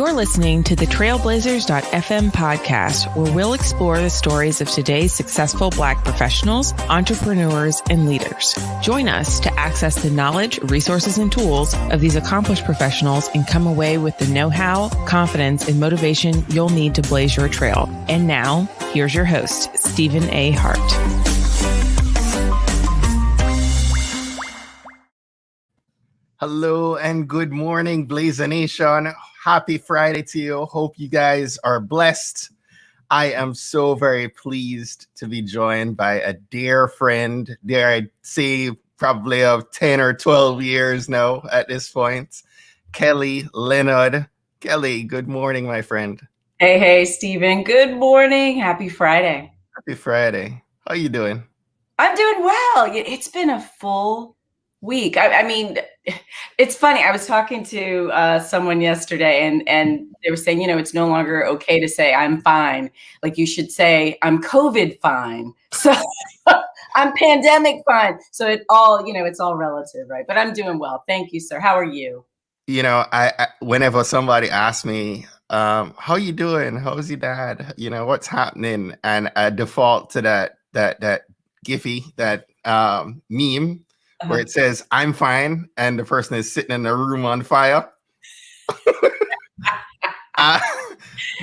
You're listening to the Trailblazers.fm podcast, where we'll explore the stories of today's successful Black professionals, entrepreneurs, and leaders. Join us to access the knowledge, resources, and tools of these accomplished professionals and come away with the know-how, confidence, and motivation you'll need to blaze your trail. And now, here's your host, Stephen A. Hart. Hello and good morning, Blazer Nation. Happy Friday to you. Hope you guys are blessed. I am so very pleased to be joined by a dear friend, dare I say probably of 10 or 12 years now at this point, Kelly Leonard. Kelly, good morning, my friend. Hey, Stephen. Good morning. Happy Friday. Happy Friday. How you doing? I'm doing well. It's been a full week. I mean, it's funny. I was talking to someone yesterday and they were saying, it's no longer okay to say I'm fine. Like you should say I'm COVID fine. So I'm pandemic fine. So it's all relative, right? But I'm doing well. Thank you, sir. How are you? I whenever somebody asks me, how you doing? How's your dad? What's happening? And I default to that Giphy, that meme where it says, I'm fine. And the person is sitting in a room on fire.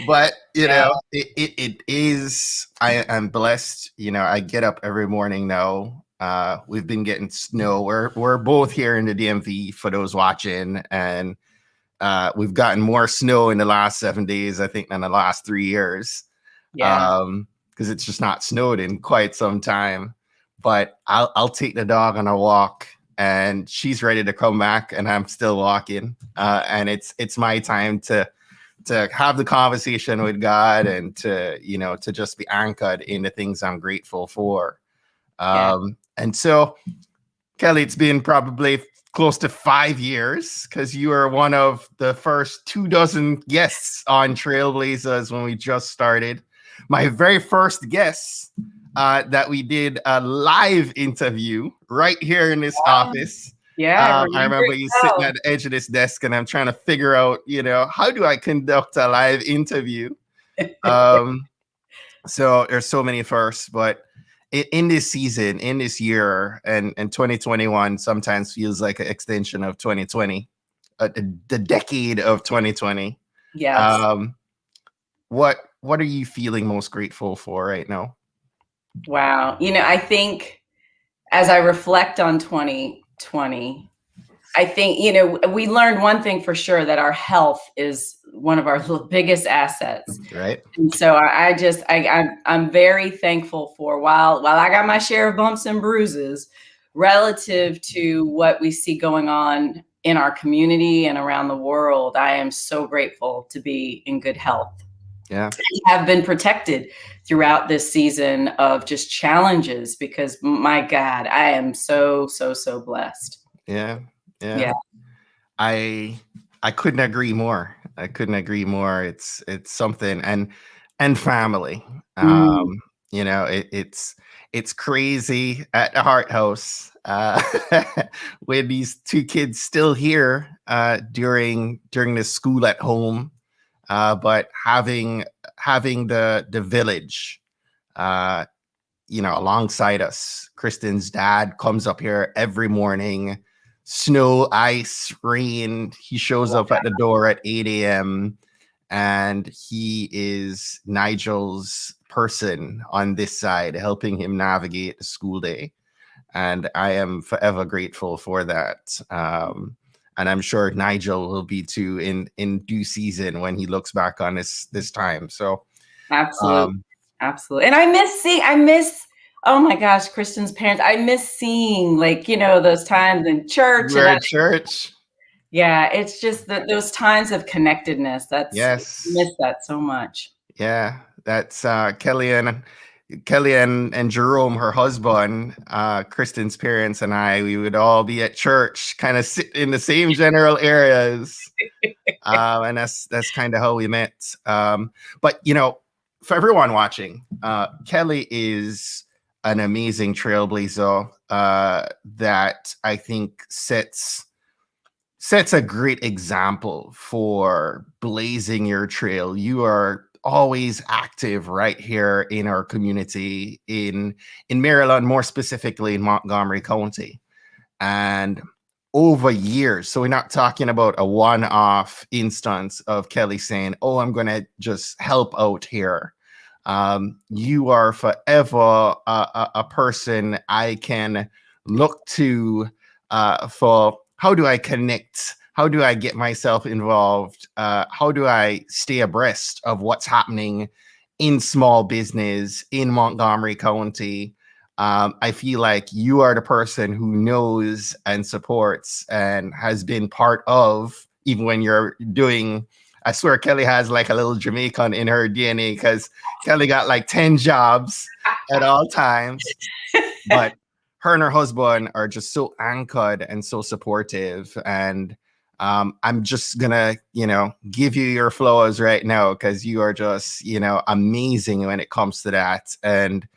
But, it is, I am blessed. I get up every morning now. We've been getting snow. We're both here in the DMV for those watching. And we've gotten more snow in the last 7 days, I think, than the last 3 years. Yeah. Because it's just not snowed in quite some time. But I'll take the dog on a walk and she's ready to come back and I'm still walking. And it's my time to have the conversation with God and to just be anchored in the things I'm grateful for. And so, Kelly, it's been probably close to 5 years because you are one of the first 24 guests on Trailblazers when we just started. My very first guest that we did a live interview right here in this office. Yeah. I remember you sitting at the edge of this desk and I'm trying to figure out, how do I conduct a live interview? So there's so many firsts, but in this season, in this year, and 2021 sometimes feels like an extension of 2020, the decade of 2020. Yes. What are you feeling most grateful for right now? Wow. I think as I reflect on 2020, I think, we learned one thing for sure, that our health is one of our biggest assets. Right. And so I'm very thankful for while I got my share of bumps and bruises relative to what we see going on in our community and around the world. I am so grateful to be in good health. Yeah. I have been protected throughout this season of just challenges because my God, I am so blessed. Yeah. I couldn't agree more. It's something, and family. It's crazy at the Hart House with these two kids still here during this school at home. But having the village, alongside us. Kristen's dad comes up here every morning, snow, ice, rain. He shows up at the door at 8 a.m. and he is Nigel's person on this side, helping him navigate the school day. And I am forever grateful for that. And I'm sure Nigel will be too in due season when he looks back on this time. So absolutely. And I miss, oh my gosh, Kristen's parents. I miss seeing those times in church. Church. Yeah, it's just those times of connectedness. Yes. I miss that so much. Yeah, that's Kelly and Jerome, her husband, Kristen's parents, and we would all be at church, kind of sit in the same general areas. And that's kind of how we met. But, for everyone watching, Kelly is an amazing trailblazer that I think sets sets a great example for blazing your trail. You are always active right here in our community in Maryland, more specifically in Montgomery County. And over years, so we're not talking about a one-off instance of Kelly saying, "Oh, I'm going to just help out here." You are forever a person I can look to for how do I connect? How do I get myself involved? How do I stay abreast of what's happening in small business in Montgomery County? I feel like you are the person who knows and supports and has been part of, even when you're doing, I swear Kelly has like a little Jamaican in her DNA because Kelly got like 10 jobs at all times. But her and her husband are just so anchored and so supportive. And I'm just gonna, give you your flowers right now because you are just, amazing when it comes to that. And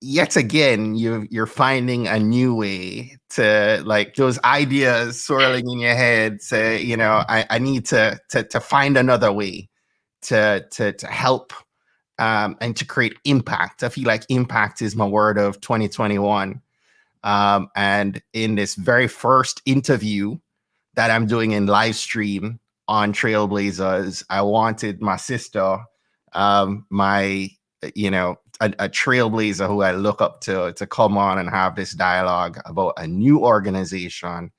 yet again, you're finding a new way to, like, those ideas swirling in your head. Say, I need to find another way to help and to create impact. I feel like impact is my word of 2021. And in this very first interview that I'm doing in live stream on Trailblazers, I wanted my sister, a trailblazer who I look up to come on and have this dialogue about a new organization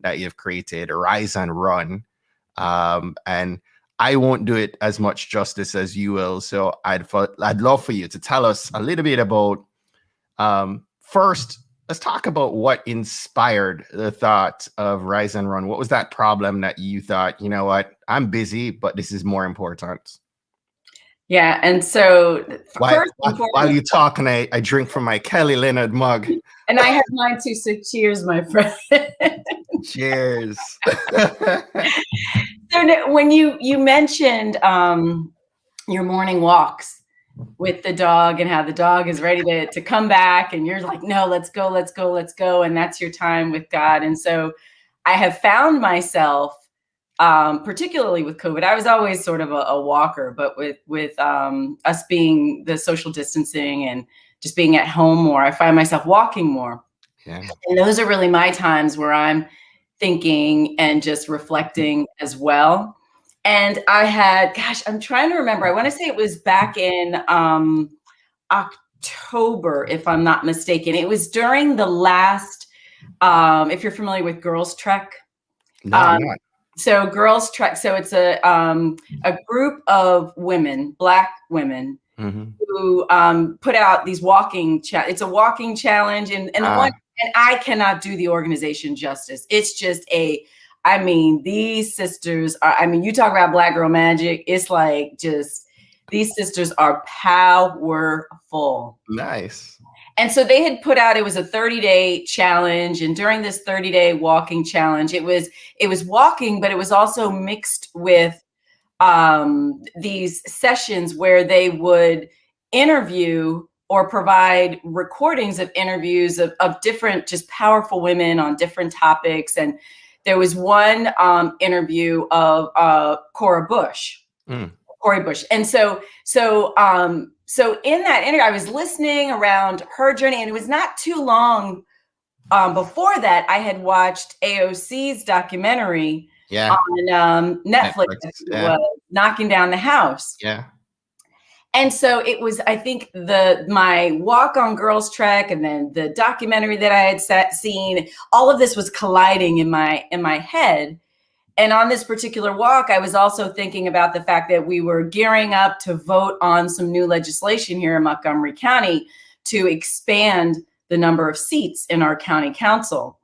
that you've created, Rise and Run. And I won't do it as much justice as you will. So I'd love for you to tell us a little bit about, first, let's talk about what inspired the thought of Rise and Run. What was that problem that you thought, you know what, I'm busy, but this is more important? Yeah. And so while you talk and I drink from my Kelly Leonard mug. And I have mine too. So cheers, my friend. Cheers. So when you mentioned your morning walks with the dog and how the dog is ready to come back and you're like, no, let's go. And that's your time with God. And so I have found myself, particularly with COVID, I was always sort of a walker, but with us being the social distancing and just being at home more, I find myself walking more. Yeah. And those are really my times where I'm thinking and just reflecting as well. And I had, I'm trying to remember. I want to say it was back in October, if I'm not mistaken. It was during the last, if you're familiar with Girls Trek. No, I'm not. So Girls Trek. So it's a group of women, Black women, who put out these walking. It's a walking challenge, and I cannot do the organization justice. It's just these sisters are. You talk about Black girl magic. It's like just these sisters are powerful. Nice. And so they had put out, it was a 30-day challenge. And during this 30-day walking challenge, it was walking, but it was also mixed with these sessions where they would interview or provide recordings of interviews of different, just powerful women on different topics. And there was one interview of Cora Bush. Cori Bush. And so in that interview, I was listening around her journey, and it was not too long before that I had watched AOC's documentary on Netflix. Was Knocking Down the House. Yeah. And so it was, I think, my walk on Girls Trek and then the documentary that I had seen, all of this was colliding in my head. And on this particular walk, I was also thinking about the fact that we were gearing up to vote on some new legislation here in Montgomery County to expand the number of seats in our county council.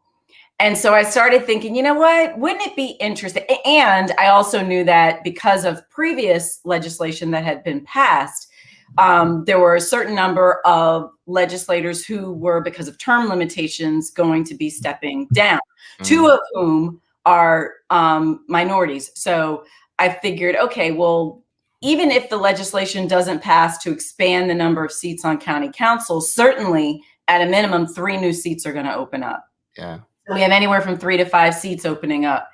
And so I started thinking, you know what, wouldn't it be interesting? And I also knew that because of previous legislation that had been passed, there were a certain number of legislators who were, because of term limitations, going to be stepping down, two of whom are minorities. So I figured, okay, well, even if the legislation doesn't pass to expand the number of seats on county council, certainly at a minimum, 3 new seats are going to open up. Yeah. So we have anywhere from 3 to 5 seats opening up.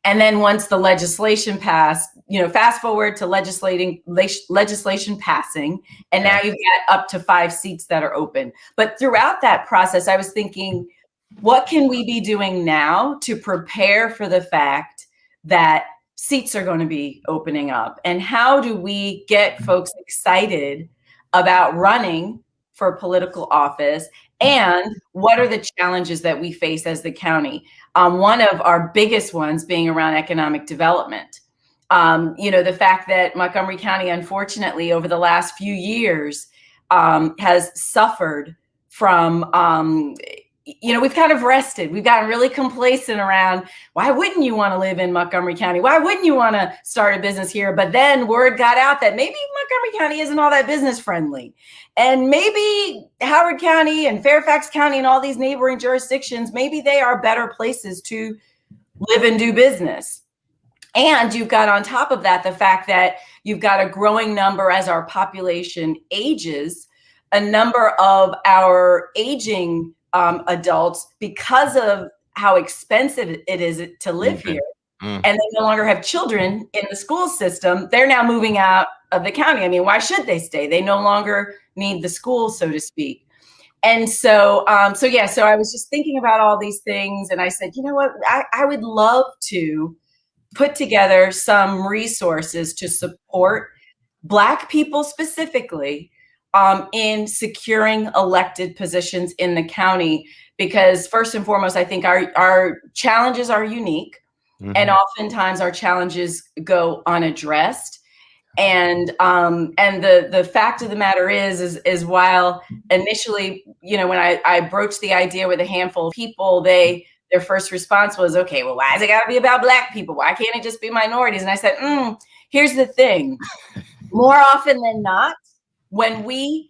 And then once the legislation passed, fast forward to legislation passing, and now you've got up to 5 seats that are open. But throughout that process, I was thinking, what can we be doing now to prepare for the fact that seats are going to be opening up? And how do we get folks excited about running for political office? And what are the challenges that we face as the county? One of our biggest ones being around economic development. The fact that Montgomery County, unfortunately, over the last few years, has suffered from, we've kind of rested. We've gotten really complacent around, why wouldn't you want to live in Montgomery County? Why wouldn't you want to start a business here? But then word got out that maybe Montgomery County isn't all that business friendly. And maybe Howard County and Fairfax County and all these neighboring jurisdictions, maybe they are better places to live and do business. And you've got on top of that, the fact that you've got a growing number as our population ages, a number of our aging adults, because of how expensive it is to live here, and they no longer have children in the school system, they're now moving out of the county. I mean, why should they stay? They no longer need the school, so to speak. And so I was just thinking about all these things, and I said, you know what, I would love to put together some resources to support Black people specifically in securing elected positions in the county, because first and foremost, I think our challenges are unique, and oftentimes our challenges go unaddressed. And the fact of the matter is while initially, when I broached the idea with a handful of people, their first response was, okay, well, why is it got to be about Black people? Why can't it just be minorities? And I said, here's the thing. More often than not, when we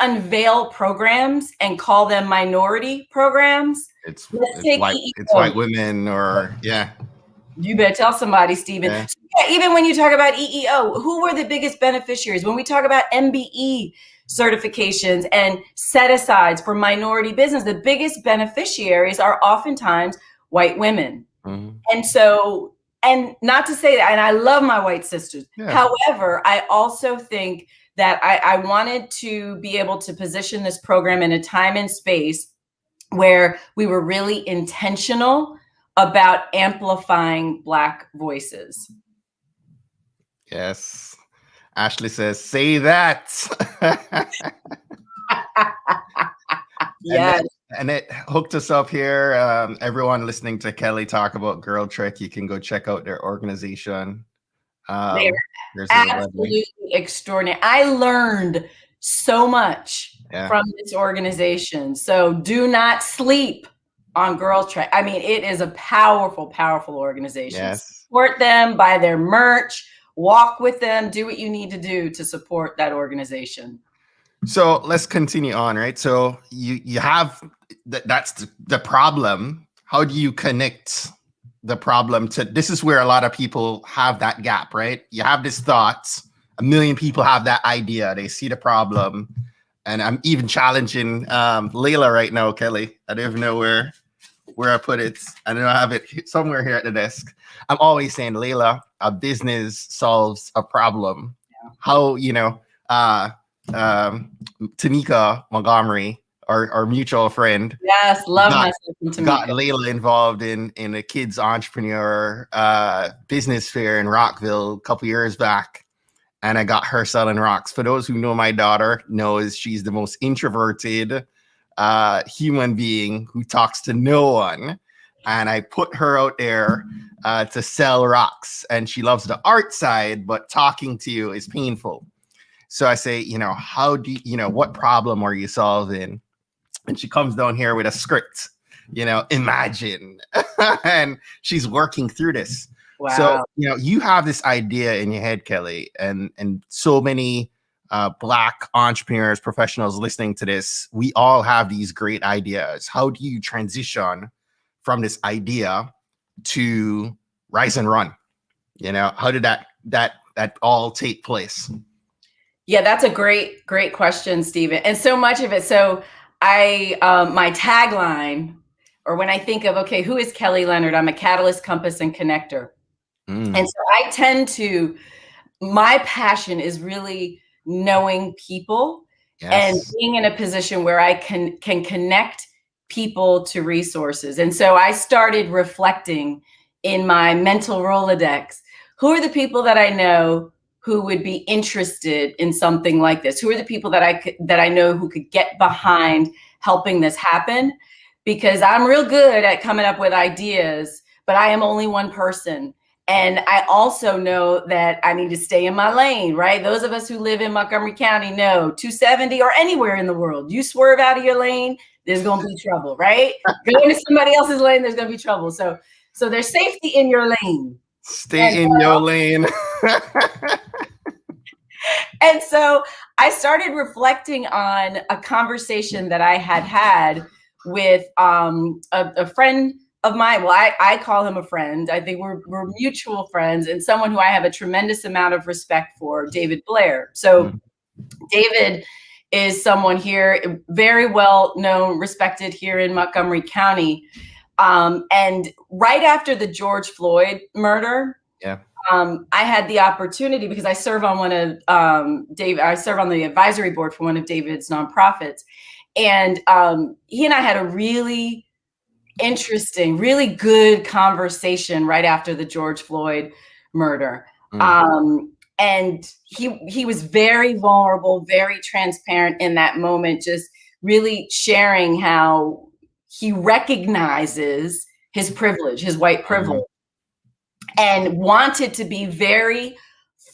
unveil programs and call them minority programs, it's white women, or You better tell somebody, Stephen. Yeah. So, even when you talk about EEO, who were the biggest beneficiaries? When we talk about MBE certifications and set-asides for minority business, the biggest beneficiaries are oftentimes white women. And so, and not to say that, and I love my white sisters. However, I also think that I wanted to be able to position this program in a time and space where we were really intentional about amplifying Black voices. Yes. Ashley says, say that. Yes. And it hooked us up here. Everyone listening to Kelly talk about Girl Trick, you can go check out their organization. They're absolutely extraordinary. I learned so much from this organization. So do not sleep on Girl Trick. I mean, it is a powerful, powerful organization. Yes. Support them, buy their merch, walk with them, do what you need to do to support that organization. So let's continue on, right? So you have that's the problem. How do you connect the problem to this? Is where a lot of people have that gap, right? You have this thought, a million people have that idea, they see the problem, and I'm even challenging Layla right now, Kelly. I don't even know where I put it. I know I have it somewhere here at the desk. I'm always saying, Layla, a business solves a problem. How Tanika Montgomery, our mutual friend, got Layla involved in a kids entrepreneur business fair in Rockville a couple years back, and I got her selling rocks. For those who know my daughter, knows she's the most introverted human being who talks to no one, and I put her out there to sell rocks, and she loves the art side, but talking to you is painful. So I say, how do what problem are you solving? And she comes down here with a script, imagine, and she's working through this. Wow. So, you have this idea in your head, Kelly, and so many Black entrepreneurs, professionals listening to this, we all have these great ideas. How do you transition from this idea to rise and run? How did that all take place? Yeah, that's a great question, Stephen. And so much of it. So my tagline, or when I think of, okay, who is Kelly Leonard? I'm a catalyst, compass, and connector. And so my passion is really knowing people and being in a position where I can connect people to resources. And so I started reflecting in my mental Rolodex, who are the people that I know who would be interested in something like this? Who are the people that I know who could get behind helping this happen? Because I'm real good at coming up with ideas, but I am only one person. And I also know that I need to stay in my lane, right? Those of us who live in Montgomery County know 270 or anywhere in the world, you swerve out of your lane, there's going to be trouble, right? Go into somebody else's lane, there's going to be trouble. So there's safety in your lane. Stay in your lane. And so I started reflecting on a conversation that I had with a friend of mine. Well, I call him a friend. I think we're mutual friends, and someone who I have a tremendous amount of respect for, David Blair. So David is someone here, very well known, respected here in Montgomery County. And right after the George Floyd murder, I had the opportunity, because I serve on I serve on the advisory board for one of David's nonprofits. And he and I had a really interesting, really good conversation right after the George Floyd murder. And he was very vulnerable, very transparent in that moment, just really sharing how he recognizes his privilege, his white privilege, and wanted to be very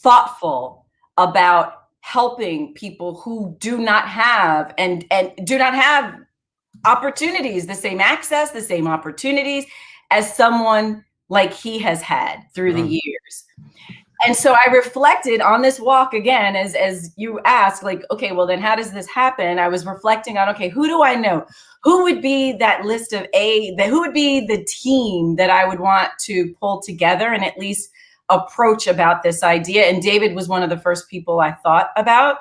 thoughtful about helping people who do not have and do not have opportunities, the same access, the same opportunities as someone like he has had through the years. And so I reflected on this walk again, as you asked, like, okay, well then how does this happen? I was reflecting on, okay, who do I know? Who would be that list of who would be the team that I would want to pull together and at least approach about this idea? And David was one of the first people I thought about.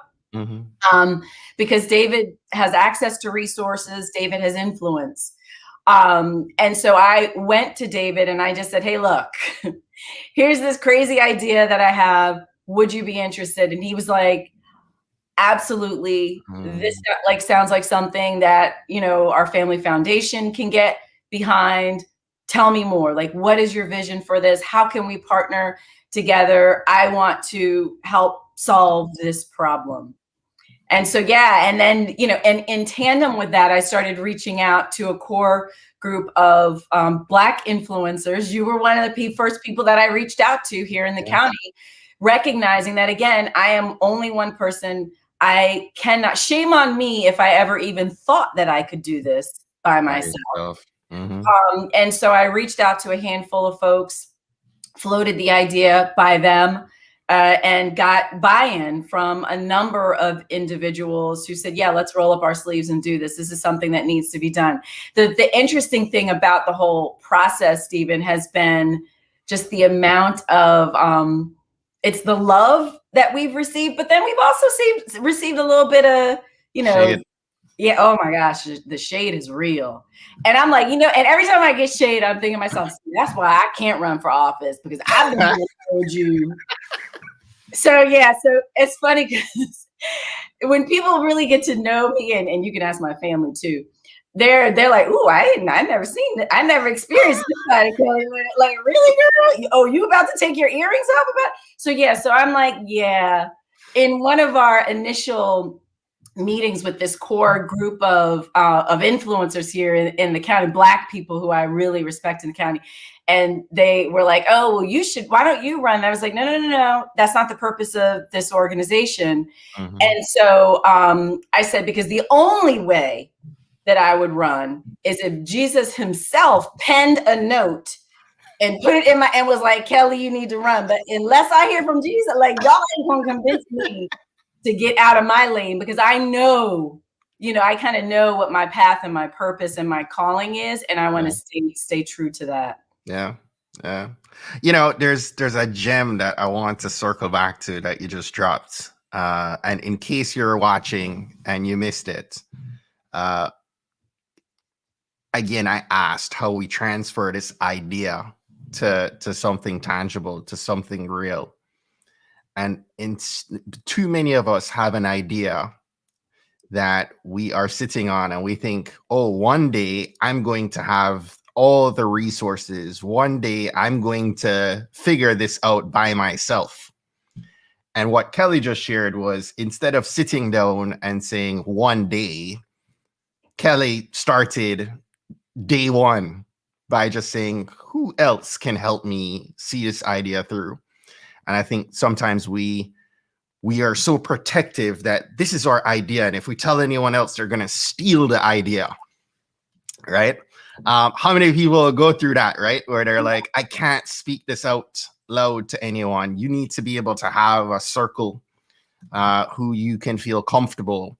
Because David has access to resources, David has influence. And so I went to David and I just said, hey, look, here's this crazy idea that I have. Would you be interested? And he was like, absolutely. This sounds like something that, our family foundation can get behind. Tell me more. Like, what is your vision for this? How can we partner together? I want to help solve this problem. And so, and then, and in tandem with that, I started reaching out to a core group of Black influencers. You were one of the first people that I reached out to here in the county, recognizing that, again, I am only one person. I cannot, shame on me if I ever even thought that I could do this by myself. And so I reached out to a handful of folks, floated the idea by them, and got buy-in from a number of individuals who said, yeah, let's roll up our sleeves and do this. This is something that needs to be done. The interesting thing about the whole process, Stephen, has been just the amount of, it's the love that we've received, but then we've also received a little bit of, shade. Yeah. Oh my gosh. The shade is real. And I'm like, and every time I get shade, I'm thinking to myself, that's why I can't run for office, because I've been told you. So it's funny because when people really get to know me, and you can ask my family too, they're like, ooh, I never seen it. I never experienced this side of Kelly. Like, really, girl? Oh, you about to take your earrings off about? So I'm like, in one of our initial meetings with this core group of influencers here in the county, Black people who I really respect in the county. And they were like, oh, well, why don't you run? And I was like, no. That's not the purpose of this organization. And so I said, because the only way that I would run is if Jesus himself penned a note and put it in and was like, Kelly, you need to run. But unless I hear from Jesus, like, y'all ain't gonna convince me to get out of my lane, because I know, I kind of know what my path and my purpose and my calling is. And I want to stay true to that. Yeah. There's a gem that I want to circle back to that you just dropped. And in case you're watching and you missed it, again, I asked how we transfer this idea to something tangible, to something real. And too many of us have an idea that we are sitting on, and we think, oh, one day I'm going to have all the resources. One day I'm going to figure this out by myself. And what Kelly just shared was, instead of sitting down and saying one day, Kelly started day one by just saying, who else can help me see this idea through? And I think sometimes we are so protective that this is our idea, and if we tell anyone else, they're going to steal the idea, right? How many people go through that, right? Where they're like, I can't speak this out loud to anyone. You need to be able to have a circle who you can feel comfortable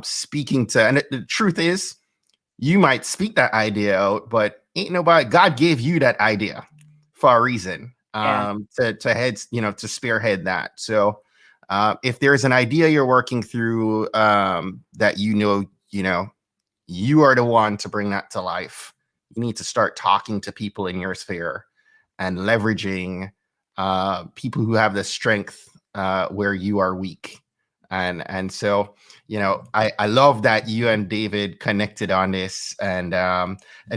speaking to. And the truth is, you might speak that idea out, but ain't nobody, God gave you that idea for a reason, to spearhead that. So if there's an idea you're working through that you are the one to bring that to life, you need to start talking to people in your sphere and leveraging people who have the strength where you are weak. And so, I love that you and David connected on this. And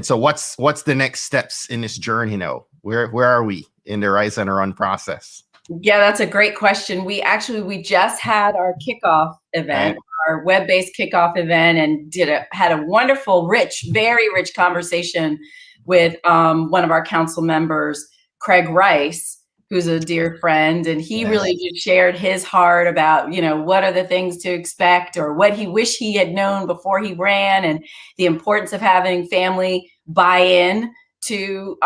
so what's the next steps in this journey now? Where are we in the Rise and Run process? Yeah, that's a great question. We just had our kickoff event, our web-based kickoff event, and had a wonderful, very rich conversation with one of our council members, Craig Rice, who's a dear friend. And he really just shared his heart about, what are the things to expect, or what he wished he had known before he ran, and the importance of having family buy-in to,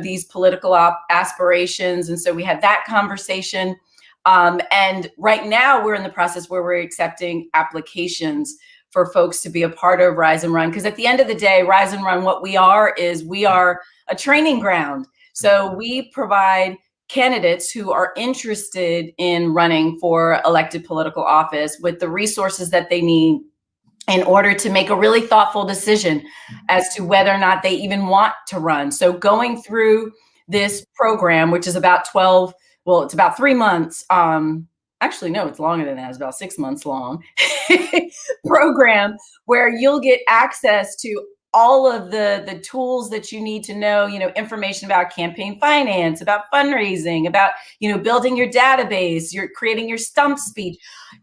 these political aspirations. And so we had that conversation. And right now we're in the process where we're accepting applications for folks to be a part of Rise and Run. Because at the end of the day, Rise and Run, what we are a training ground. So we provide candidates who are interested in running for elected political office with the resources that they need in order to make a really thoughtful decision as to whether or not they even want to run. So going through this program, which is about it's about 3 months. Actually, no, it's longer than that. It's about 6 months long program where you'll get access to all of the tools that you need to know, information about campaign finance, about fundraising, about, building your database, you're creating your stump speech,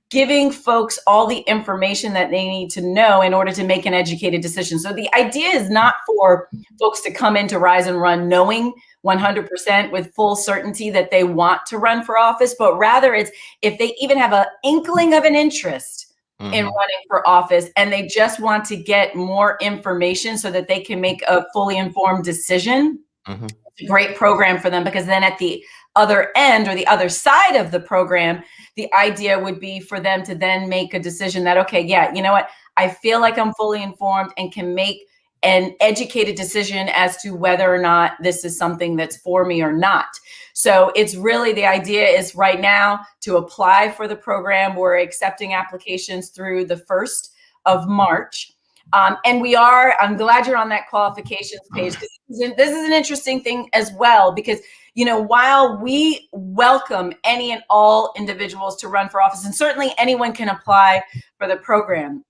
giving folks all the information that they need to know in order to make an educated decision. So the idea is not for folks to come into Rise and Run knowing 100% with full certainty that they want to run for office, but rather it's if they even have an inkling of an interest in running for office, and they just want to get more information so that they can make a fully informed decision. It's a great program for them, because then at the other end, or the other side of the program, the idea would be for them to then make a decision that, okay, yeah, you know what, I feel like I'm fully informed and can make an educated decision as to whether or not this is something that's for me or not. So it's really, the idea is right now to apply for the program. We're accepting applications through the 1st of March. And I'm glad you're on that qualifications page, because this is an interesting thing as well, because, while we welcome any and all individuals to run for office, and certainly anyone can apply for the program,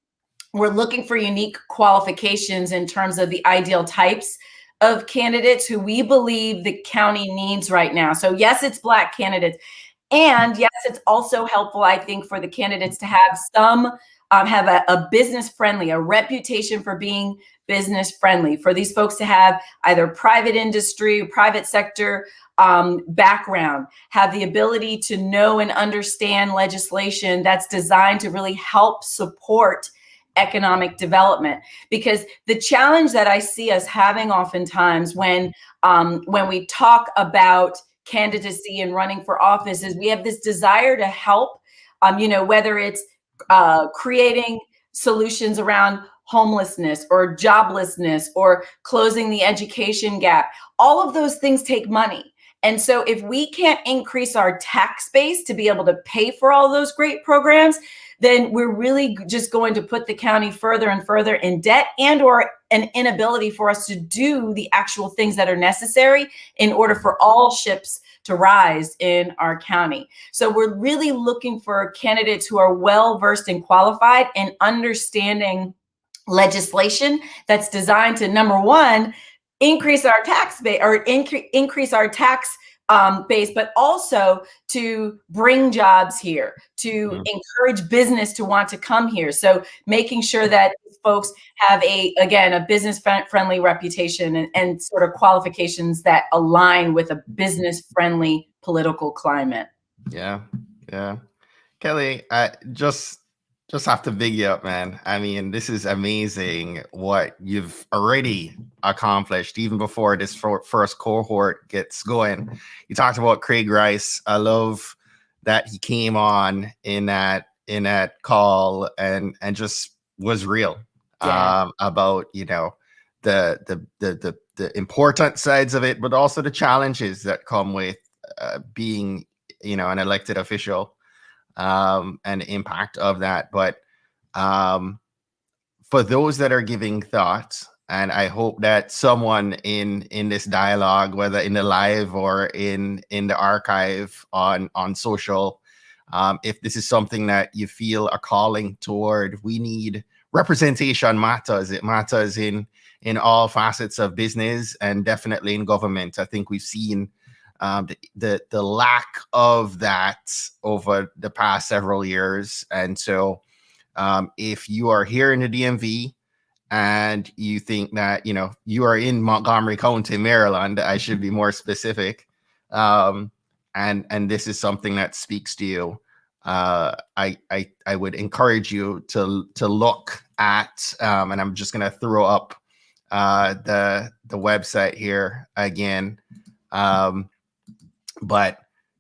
we're looking for unique qualifications in terms of the ideal types of candidates who we believe the county needs right now. So yes, it's Black candidates. And yes, it's also helpful, I think, for the candidates to have have a business friendly, a reputation for being business friendly, for these folks to have either private industry, private sector background, have the ability to know and understand legislation that's designed to really help support economic development. Because the challenge that I see us having oftentimes when we talk about candidacy and running for office is we have this desire to help, whether it's creating solutions around homelessness or joblessness or closing the education gap. All of those things take money. And so if we can't increase our tax base to be able to pay for all those great programs, then we're really just going to put the county further and further in debt, and or an inability for us to do the actual things that are necessary in order for all ships to rise in our county. So we're really looking for candidates who are well versed and qualified in understanding legislation that's designed to, number one, increase our tax base, or increase our tax base, but also to bring jobs here, to encourage business to want to come here. So making sure that folks have a business friendly reputation, and sort of qualifications that align with a business friendly political climate. Yeah. Kelly, I just have to big you up, man. I mean, this is amazing what you've already accomplished, even before this first cohort gets going. You talked about Craig Rice. I love that he came on in that call and just was real about, you know, the important sides of it, but also the challenges that come with being, you know, an elected official. And the impact of that. But for those that are giving thought, and I hope that someone in this dialogue, whether in the live or in the archive on social, if this is something that you feel a calling toward, we need representation matters. It matters in all facets of business, and definitely in government. I think we've seen the lack of that over the past several years. And so if you are here in the DMV and you think that, you know, you are in Montgomery County, Maryland, I should be more specific, and this is something that speaks to you, I would encourage you to look at, and I'm just going to throw up the website here again. But,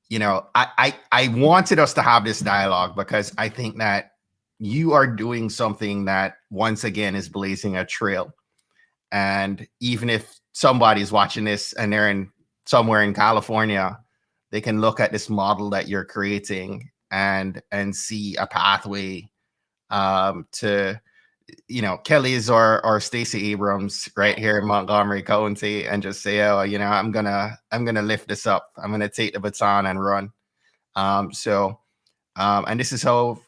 you know, I wanted us to have this dialogue because I think that you are doing something that, once again, is blazing a trail. And even if somebody's watching this and they're somewhere in California, they can look at this model that you're creating and see a pathway to, you know, Kelly's or Stacey Abrams right here in Montgomery County, and just say, oh, you know, I'm gonna lift this up. I'm gonna take the baton and run. And this is how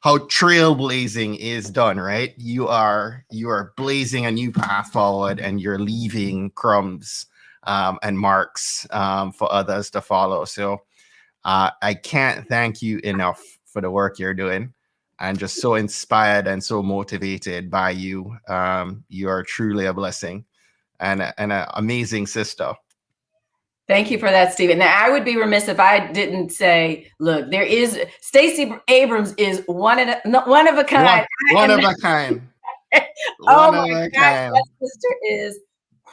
trailblazing is done, right? You are blazing a new path forward, and you're leaving crumbs and marks for others to follow. So I can't thank you enough for the work you're doing. I'm just so inspired and so motivated by you. You are truly a blessing and an amazing sister. Thank you for that, Stephen. Now, I would be remiss if I didn't say, look, there is Stacey Abrams is one of a kind. One of a kind. Oh my God, that sister is.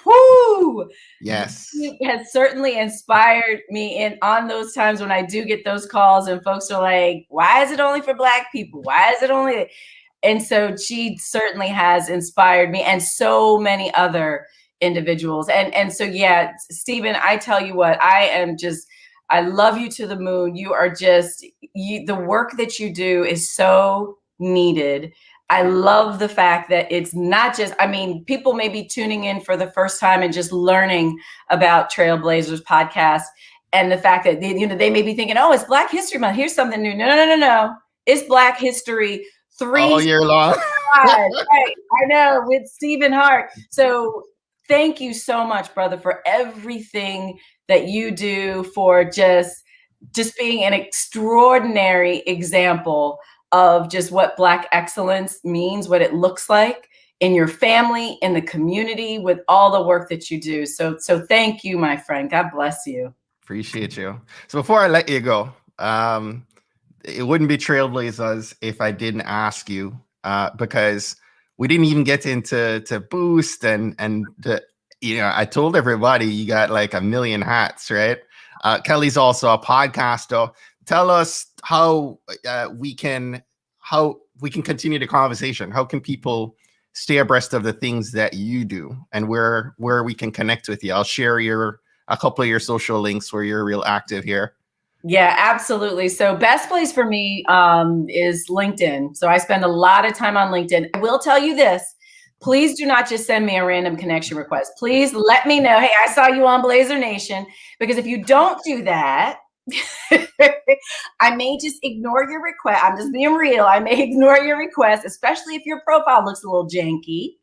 Whoo! Yes. She has certainly inspired me on those times when I do get those calls and folks are like, why is it only for Black people? Why is it only? And so she certainly has inspired me and so many other individuals. And so, yeah, Stephen, I tell you what, I love you to the moon. You are the work that you do is so needed. I love the fact that it's not just, I mean, people may be tuning in for the first time and just learning about Trailblazers podcast, and the fact that they may be thinking, oh, it's Black History Month. Here's something new. No. It's Black History all year long. Right. I know, with Stephen Hart. So thank you so much, brother, for everything that you do, for just being an extraordinary example of just what Black excellence means, what it looks like in your family, in the community, with all the work that you do. So thank you, my friend. God bless you. Appreciate you. So before I let you go, it wouldn't be Trailblazers if I didn't ask you, because we didn't even get into Boost and I told everybody you got like a million hats, right? Kelly's also a podcaster. Tell us how we can continue the conversation. How can people stay abreast of the things that you do, and where we can connect with you? I'll share your a couple of your social links where you're real active here. Yeah, absolutely. So best place for me is LinkedIn. So I spend a lot of time on LinkedIn. I will tell you this. Please do not just send me a random connection request. Please let me know, hey, I saw you on Blazer Nation. Because if you don't do that, I may just ignore your request. I'm just being real. I may ignore your request, especially if your profile looks a little janky.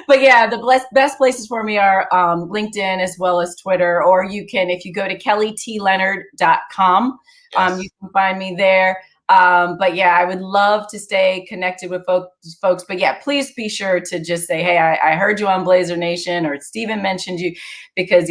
But yeah, the best places for me are LinkedIn as well as Twitter, or you can, if you go to kellytleonard.com, Yes. you can find me there. But yeah, I would love to stay connected with folks. But yeah, please be sure to just say, hey, I heard you on Blazer Nation, or Stephen mentioned you, because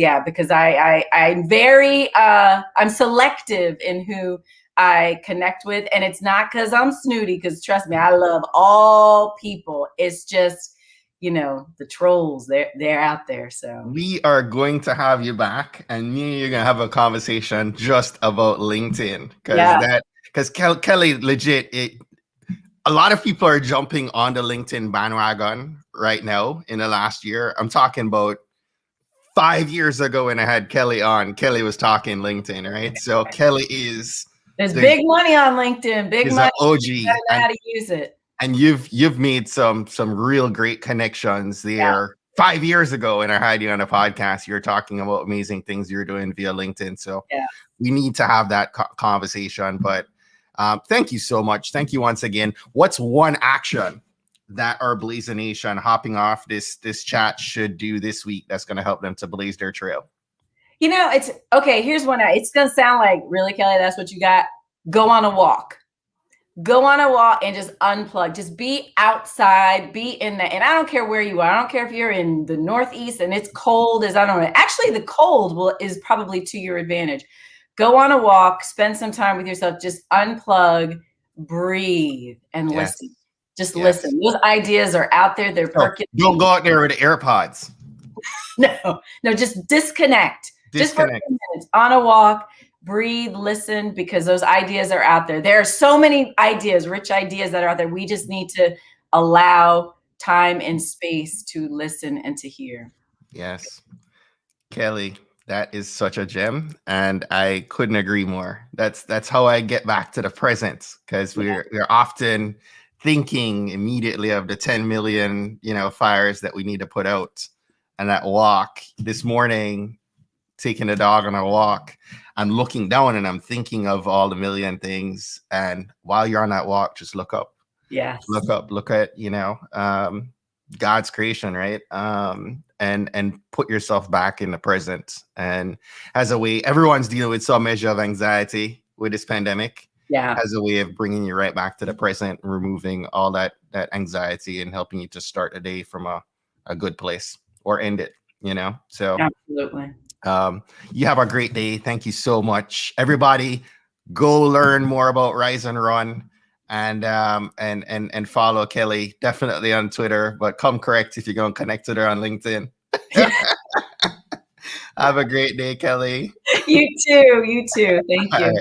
I'm very, I'm selective in who I connect with. And it's not because I'm snooty, because trust me, I love all people. It's just, the trolls, they're out there. So we are going to have you back, and me and you're going to have a conversation just about LinkedIn, because Kelly, legit, a lot of people are jumping on the LinkedIn bandwagon right now in the last year. I'm talking about 5 years ago when I had Kelly on. Kelly was talking LinkedIn, right? So Kelly there's big money on LinkedIn, big money. OG. You gotta know how to use it. And you've made some real great connections there. Yeah. 5 years ago when I had you on a podcast, you were talking about amazing things you're doing via LinkedIn. So we need to have that conversation. But thank you so much. Thank you once again. What's one action that our Blazer Nation hopping off this chat should do this week that's going to help them to blaze their trail? It's okay. Here's one. It's going to sound like, really, Kelly, that's what you got? Go on a walk. Go on a walk and just unplug. Just be outside, be in and I don't care where you are. I don't care if you're in the Northeast and it's cold as I don't know. Actually, the cold is probably to your advantage. Go on a walk, spend some time with yourself, just unplug, breathe, and listen. Just listen. Those ideas are out there. They're percolating. Don't go out there with the AirPods. No, just disconnect. Just for a few minutes on a walk. Breathe, listen, because those ideas are out there. There are so many ideas, rich ideas that are out there. We just need to allow time and space to listen and to hear. Yes. Kelly, that is such a gem, and I couldn't agree more. That's how I get back to the present, because we're often thinking immediately of the 10 million, fires that we need to put out. And that walk this morning, taking the dog on a walk, I'm looking down and I'm thinking of all the million things. And while you're on that walk, just look up. Yes. Look up, look at, God's creation, right? And put yourself back in the present. And as a way, everyone's dealing with some measure of anxiety with this pandemic. Yeah. As a way of bringing you right back to the present, removing all that anxiety and helping you to start a day from a good place or end it, So absolutely. You have a great day. Thank you so much. Everybody, go learn more about Rise and Run, and follow Kelly definitely on Twitter, but come correct if you're going to connect with her on LinkedIn. Have a great day, Kelly. You too. Thank you.